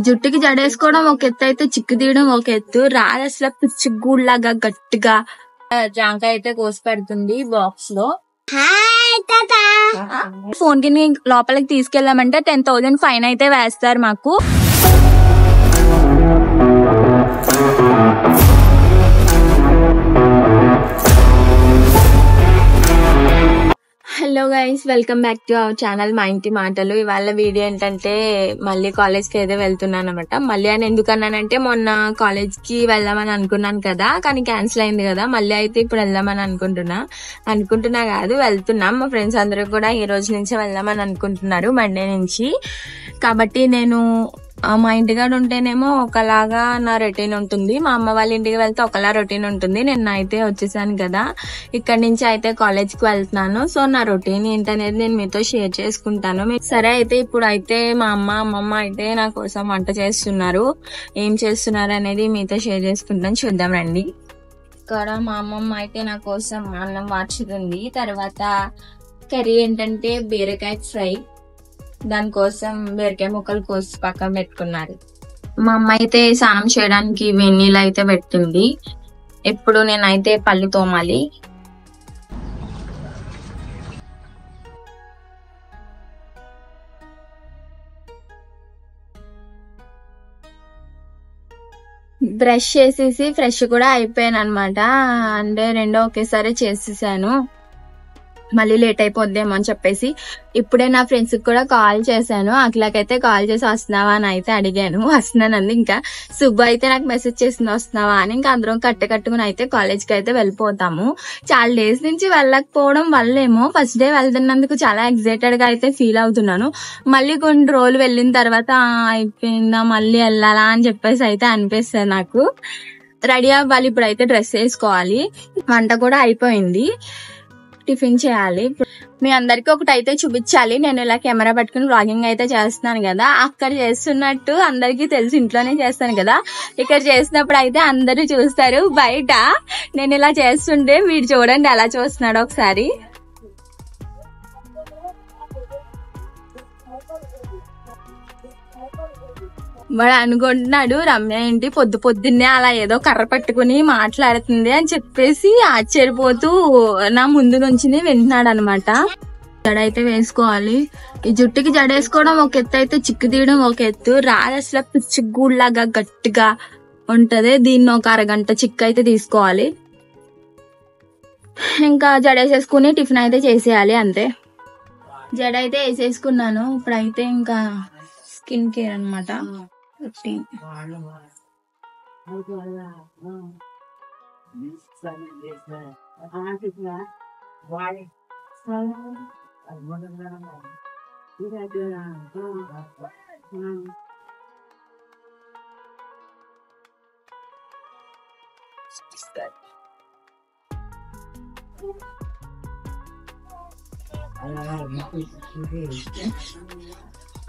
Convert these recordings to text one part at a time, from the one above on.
జుట్టుకి జడేసుకోవడం ఒక ఎత్తు అయితే చిక్కు తీయడం ఒక ఎత్తు. రాదు అసలు పిచ్చిగూళ్ళగా గట్టిగా. జాంకాయ అయితే కోసి పెడుతుంది బాక్స్ లో. ఫోన్ కి లోపలికి తీసుకెళ్ళామంటే 10,000 ఫైన్ అయితే వేస్తారు మాకు. Hello guys, welcome back to our channel మా ఇంటి మాటలు. ఇవాళ వీడియో ఏంటంటే మళ్ళీ కాలేజ్ కి అయితే వెళ్తున్నాను అనమాట. మళ్ళీ అని ఎందుకన్నానంటే మొన్న కాలేజ్ కి వెళ్దామని అనుకున్నాను కదా, కానీ క్యాన్సిల్ అయింది కదా. మళ్ళీ అయితే ఇప్పుడు వెళ్దామని అనుకుంటున్నా కాదు, వెళ్తున్నాం. మా ఫ్రెండ్స్ అందరూ కూడా ఈ రోజు నుంచి వెళ్దామని అనుకుంటున్నారు, మండే నుంచి. కాబట్టి నేను మా ఇంటికాడ ఉంటేనేమో ఒకలాగా నా రొటీన్ ఉంటుంది, మా అమ్మ వాళ్ళ ఇంటికి వెళ్తే ఒకలా రొటీన్ ఉంటుంది. నేను అయితే వచ్చేసాను కదా, ఇక్కడ నుంచి అయితే కాలేజ్ కి వెళ్తున్నాను. సో నా రొటీన్ ఏంటనేది నేను మీతో షేర్ చేసుకుంటాను. సరే అయితే ఇప్పుడు అయితే మా అమ్మమ్మ అయితే నా కోసం వంట చేస్తున్నారు. ఏం చేస్తున్నారు అనేది మీతో షేర్ చేసుకుంటాను, చూద్దాం రండి. ఇక్కడ మా అమ్మమ్మ అయితే నా కోసం అన్నం వార్చుతుంది. తర్వాత కర్రీ ఏంటంటే బీరకాయ ఫ్రై, దానికోసం బీరకాయ ముక్కలు కోసి పక్కన పెట్టుకున్నారు. మా అమ్మ అయితే స్నానం చేయడానికి వెన్నీళ్ళు అయితే పెట్టింది. ఇప్పుడు నేనైతే పళ్ళు తోమాలి. బ్రష్ చేసేసి ఫ్రెష్ కూడా అయిపోయాను అనమాట. అంటే రెండో ఒకేసారి చేసేసాను, మళ్ళీ లేట్ అయిపోద్దేమో అని చెప్పేసి ఇప్పుడే నా ఫ్రెండ్స్ కి కూడా కాల్ చేశాను. అఖిలకైతే కాల్ చేసి వస్తున్నావా అని అయితే అడిగాను. వస్తున్నానంది. ఇంకా సుబ్బు అయితే నాకు మెసేజ్ చేసింది వస్తున్నావా అని. ఇంకా అందరం కట్టుకుని అయితే కాలేజ్ కి అయితే వెళ్ళిపోతాము. చాలా డేస్ నుంచి వెళ్ళకపోవడం వల్లేమో ఫస్ట్ డే వెళ్తున్నందుకు చాలా ఎక్సైటెడ్ గా అయితే ఫీల్ అవుతున్నాను. మళ్ళీ కొన్ని రోజులు వెళ్ళిన తర్వాత అయిపోయిందా మళ్ళీ వెళ్ళాలా అని చెప్పేసి అయితే అనిపిస్తుంది నాకు. రెడీ అవ్వాలి, ఇప్పుడు అయితే డ్రెస్ వేసుకోవాలి. వంట కూడా అయిపోయింది, టిఫిన్ చేయాలి. మీ అందరికి ఒకటి అయితే చూపించాలి. నేను ఇలా కెమెరా పట్టుకుని వ్లాగింగ్ అయితే చేస్తున్నాను కదా, అక్కడ చేస్తున్నట్టు అందరికి తెలిసి ఇంట్లోనే చేస్తాను కదా, ఇక్కడ చేసినప్పుడు అయితే అందరూ చూస్తారు. బయట నేను ఇలా చేస్తుంటే వీడు చూడండి ఎలా చూస్తున్నాడు ఒకసారి. వాడు అనుకుంటున్నాడు రమ్య ఏంటి పొద్దున్నే అలా ఏదో కర్ర పట్టుకుని మాట్లాడుతుంది అని చెప్పేసి ఆశ్చర్యపోతూ నా ముందు నుంచి వింటున్నాడు అనమాట. జడ అయితే వేసుకోవాలి. ఈ జుట్టుకి జడేసుకోవడం ఒక ఎత్తు అయితే చిక్కు తీయడం ఒక ఎత్తు. రాదు అసలు పిచ్చిగూళ్ళగా గట్టిగా ఉంటది. దీన్ని ఒక అరగంట చిక్కు అయితే తీసుకోవాలి. ఇంకా జడేసేసుకుని టిఫిన్ అయితే చేసేయాలి, అంతే. జడ అయితే వేసేసుకున్నాను. ఇప్పుడైతే ఇంకా స్కిన్ కేర్ అనమాట.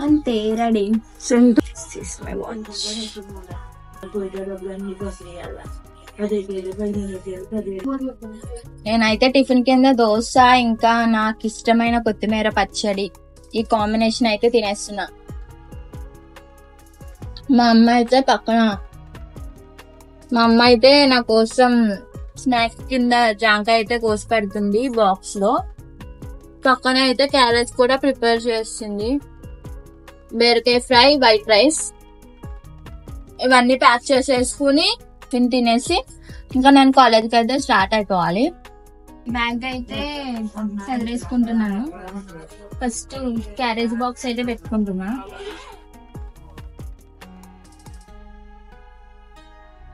అంతే, రెడీ. నేనైతే టిఫిన్ కింద దోశ ఇంకా నాకు ఇష్టమైన కొత్తిమీర పచ్చడి, ఈ కాంబినేషన్ అయితే తినేస్తున్నా. మా అమ్మ అయితే నా కోసం స్నాక్స్ కింద జాంకాయ అయితే కోసి పెడుతుంది బాక్స్ లో. పక్కన అయితే క్యారెట్ కూడా ప్రిపేర్ చేస్తుంది. బీరకాయ ఫ్రై, వైట్ రైస్ ఇవన్నీ ప్యాక్ చేసేసుకుని తినేసి ఇంకా నేను కాలేజ్కి అయితే స్టార్ట్ అయిపోవాలి. బ్యాగ్ అయితే చదివేసుకుంటున్నాను. ఫస్ట్ క్యారేజ్ బాక్స్ అయితే పెట్టుకుంటున్నా.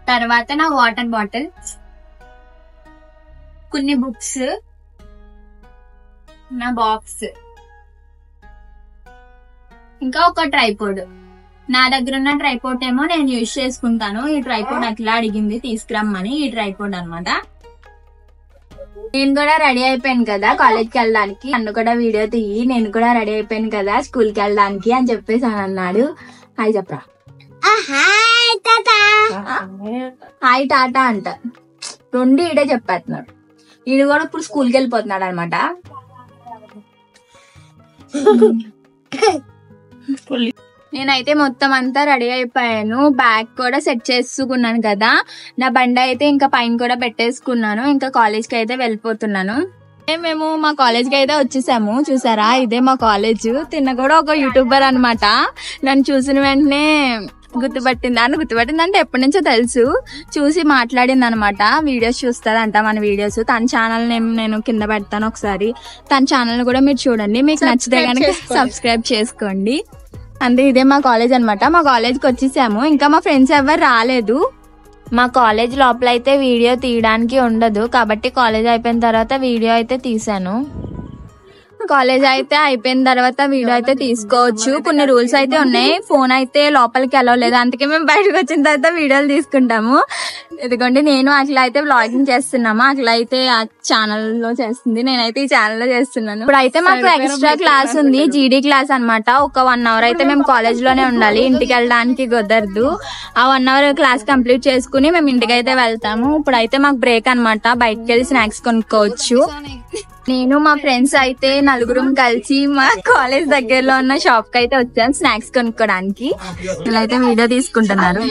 తర్వాత నా వాటర్ బాటిల్, కొన్ని బుక్స్, నా బాక్స్, ఇంకా ఒక ట్రైపోడ్. నా దగ్గర ఉన్న ట్రైపోడ్ ఏమో నేను యూజ్ చేసుకుంటాను. ఈ ట్రైపోడ్ అట్లా అడిగింది తీసుకురమ్మని, ఈ ట్రైపోడ్ అనమాట. నేను కూడా రెడీ అయిపోయాను కదా కాలేజ్కి వెళ్ళడానికి, నన్ను కూడా వీడియో తీయి, నేను కూడా రెడీ అయిపోయాను కదా స్కూల్ కి వెళ్ళడానికి అని చెప్పేసి అని అన్నాడు. హాయ్ చెప్పరా. హాయ్ టాటా అంట, రెండు ఈడే చెప్పేస్తున్నాడు. ఈడు కూడా ఇప్పుడు స్కూల్కి వెళ్ళిపోతున్నాడు అనమాట. నేనైతే మొత్తం అంతా రెడీ అయిపోయాను. బ్యాగ్ కూడా సెట్ చేసుకున్నాను కదా, నా బండి అయితే ఇంకా పైన కూడా పెట్టేసుకున్నాను. ఇంకా కాలేజ్కి అయితే వెళ్ళిపోతున్నాను. మేము మా కాలేజ్కి అయితే వచ్చేసాము. చూసారా, ఇదే మా కాలేజ్. తిన్న కూడా ఒక యూట్యూబర్ అనమాట. నన్ను చూసిన వెంటనే గుర్తుపట్టింది అంటే ఎప్పటి నుంచో తెలుసు. చూసి మాట్లాడింది అనమాట. వీడియోస్ చూస్తారంట మన వీడియోస్. తన ఛానల్ నేను కింద పెడతాను, ఒకసారి తన ఛానల్ కూడా మీరు చూడండి. మీకు నచ్చితే కనుక సబ్స్క్రైబ్ చేసుకోండి. అంటే ఇదే మా కాలేజ్ అనమాట. మా కాలేజ్కి వచ్చేసాము. ఇంకా మా ఫ్రెండ్స్ ఎవరు రాలేదు. మా కాలేజ్ లోపల అయితే వీడియో తీయడానికి ఉండదు కాబట్టి కాలేజ్ అయిపోయిన తర్వాత వీడియో అయితే తీసాను. కాలేజ్ అయితే అయిపోయిన తర్వాత వీడియో అయితే తీసుకోవచ్చు. కొన్ని రూల్స్ అయితే ఉన్నాయి. ఫోన్ అయితే లోపలికి వెళ్ళలేదు, అందుకే మేము బయటకు వచ్చిన తర్వాత వీడియోలు తీసుకుంటాము. ఎందుకంటే నేను అట్లా అయితే వ్లాగింగ్ చేస్తున్నాము. అట్లా అయితే ఆ ఛానల్లో చేస్తుంది, నేనైతే ఈ ఛానల్లో చేస్తున్నాను. ఇప్పుడు అయితే మాకు ఎక్స్ట్రా క్లాస్ ఉంది, జీడీ క్లాస్ అనమాట. ఒక 1 hour అయితే మేము కాలేజ్ లోనే ఉండాలి, ఇంటికి వెళ్ళడానికి కుదరదు. ఆ 1 hour క్లాస్ కంప్లీట్ చేసుకుని మేము ఇంటికి అయితే వెళ్తాము. ఇప్పుడు అయితే మాకు బ్రేక్ అనమాట, బయటకు వెళ్ళి స్నాక్స్ కొనుక్కోవచ్చు. నేను మా ఫ్రెండ్స్ అయితే 4 కలిసి మా కాలేజ్ దగ్గరలో ఉన్న షాప్ కి అయితే వచ్చాను స్నాక్స్ కొనుక్కోడానికి. వీళ్ళైతే వీడియో తీసుకుంటున్నారు,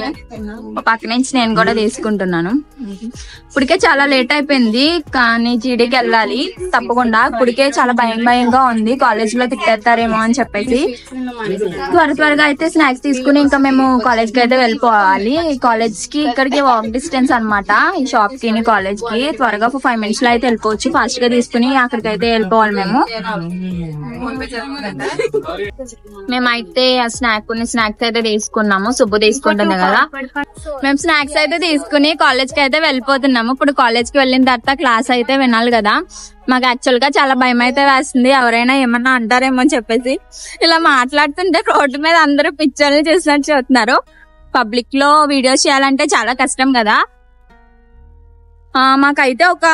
పక్క నుంచి నేను కూడా తీసుకుంటున్నాను. ఇప్పటికే చాలా లేట్ అయిపోయింది, కానీ జీడీకి వెళ్ళాలి తప్పకుండా. ఇప్పటికే చాలా భయంగా ఉంది, కాలేజ్ లో తిట్టేస్తారేమో అని చెప్పేసి త్వరగా అయితే స్నాక్స్ తీసుకుని ఇంకా మేము కాలేజ్ కి అయితే వెళ్ళిపోవాలి. కాలేజ్ కి ఇక్కడికి వాక్ డిస్టెన్స్ అనమాట, ఈ షాప్ కి కాలేజ్ కి. త్వరగా 5 minutes లో అయితే వెళ్ళిపోవచ్చు. ఫాస్ట్ గా తీసుకుని అక్కడికైతే వెళ్ళిపోవాలి. మేమైతే స్నాక్స్ అయితే తీసుకున్నాము. సుబ్బు తీసుకుంటుంది కదా. మేము స్నాక్స్ అయితే తీసుకుని కాలేజ్ కి అయితే వెళ్ళిపోతున్నాము. ఇప్పుడు కాలేజ్ కి వెళ్ళిన తర్వాత క్లాస్ అయితే వినాలి కదా. మాకు యాక్చువల్ గా చాలా భయం అయితే వేస్తుంది, ఎవరైనా ఏమన్నా అంటారేమో అని చెప్పేసి. ఇలా మాట్లాడుతుంటే రోడ్డు మీద అందరూ పిక్చర్లు చూసినట్టు చూస్తున్నారు. పబ్లిక్ లో వీడియోస్ చేయాలంటే చాలా కష్టం కదా. మాకైతే ఒక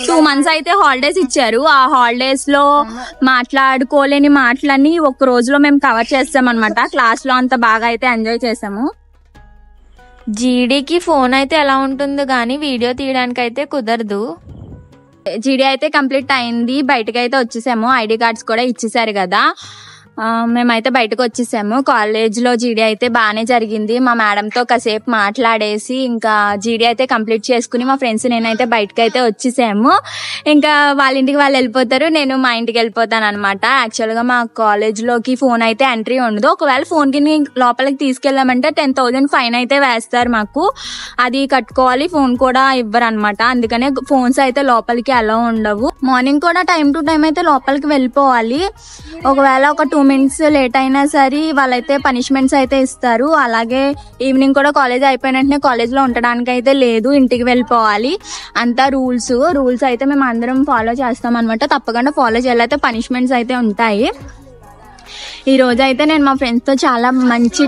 2 months అయితే హాలిడేస్ ఇచ్చారు. ఆ హాలిడేస్ లో మాట్లాడుకోలేని మాటలన్నీ ఒక రోజులో మేము కవర్ చేస్తాం అనమాట. క్లాస్ లో అంత బాగా అయితే ఎంజాయ్ చేసాము. జీడీకి ఫోన్ అయితే ఎలా ఉంటుందో గానీ వీడియో తీయడానికి అయితే కుదరదు. జీడీ అయితే కంప్లీట్ అయింది, బయటకు అయితే వచ్చేసాము. ఐడి కార్డ్స్ కూడా ఇచ్చేసారు కదా. మేమైతే బయటకు వచ్చేసాము. కాలేజ్ లో జీడీ అయితే బాగానే జరిగింది. మా మేడం తో కాసేపు మాట్లాడేసి ఇంకా జీడీ అయితే కంప్లీట్ చేసుకుని మా ఫ్రెండ్స్ నేనైతే బయటకు అయితే వచ్చేసాము. ఇంకా వాళ్ళ ఇంటికి వాళ్ళు వెళ్ళిపోతారు, నేను మా ఇంటికి వెళ్ళిపోతాను అనమాట. యాక్చువల్ గా మా కాలేజ్ లోకి ఫోన్ అయితే ఎంట్రీ ఉండదు. ఒకవేళ ఫోన్ కి లోపలికి తీసుకెళ్ళామంటే 10,000 ఫైన్ అయితే వేస్తారు మాకు, అది కట్టుకోవాలి. ఫోన్ కూడా ఇవ్వరు అనమాట, అందుకనే ఫోన్స్ అయితే లోపలికి అలా ఉండవు. మార్నింగ్ కూడా టైం టు టైం అయితే లోపలికి వెళ్ళిపోవాలి. ఒకవేళ ఒక 2 minutes లేట్ అయినా సరే వాళ్ళైతే పనిష్మెంట్స్ అయితే ఇస్తారు. అలాగే ఈవినింగ్ కూడా కాలేజ్ అయిపోయిన వెంటనే కాలేజ్ లో ఉండడానికి అయితే లేదు, ఇంటికి వెళ్ళిపోవాలి. అంతా రూల్స్ అయితే మేము అందరం ఫాలో చేస్తాం అనమాట. తప్పకుండా ఫాలో చేయాలైతే పనిష్మెంట్స్ అయితే ఉంటాయి. ఈ రోజు అయితే నేను మా ఫ్రెండ్స్ తో చాలా మంచి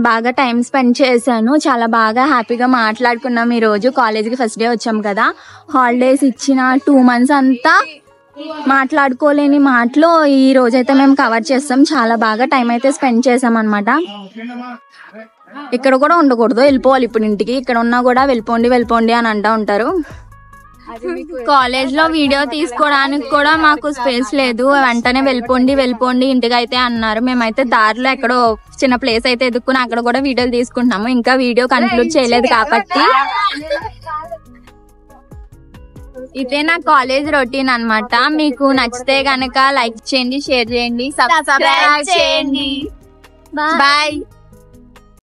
బాగా టైం స్పెండ్ చేశాను. చాలా బాగా హ్యాపీగా మాట్లాడుకున్నాం. ఈ రోజు కాలేజ్కి ఫస్ట్ డే వచ్చాం కదా, హాలిడేస్ ఇచ్చిన 2 months అంతా మాట్లాడుకోలేని మాటలు ఈ రోజైతే మేము కవర్ చేస్తాం. చాలా బాగా టైం అయితే స్పెండ్ చేసాం అనమాట. ఇక్కడ కూడా ఉండకూడదు, వెళ్ళిపోవాలి ఇప్పుడు ఇంటికి. ఇక్కడ ఉన్నా కూడా వెళ్ళిపోండి అని అంటూ ఉంటారు. కాలేజ్ లో వీడియో తీసుకోవడానికి కూడా మాకు స్పేస్ లేదు, వెంటనే వెళ్ళిపోండి ఇంటికి అయితే అన్నారు. మేమైతే దారిలో ఎక్కడో చిన్న ప్లేస్ అయితే ఎదుక్కుని అక్కడ కూడా వీడియోలు తీసుకుంటున్నాము. ఇంకా వీడియో కన్క్లూడ్ చేయలేదు కాబట్టి. ఇదే నా కాలేజ్ రొటీన్ అన్నమాట. మీకు నచ్చితే గనక లైక్ చేయండి, షేర్ చేయండి, సబ్స్క్రైబ్ చేయండి. బాయ్.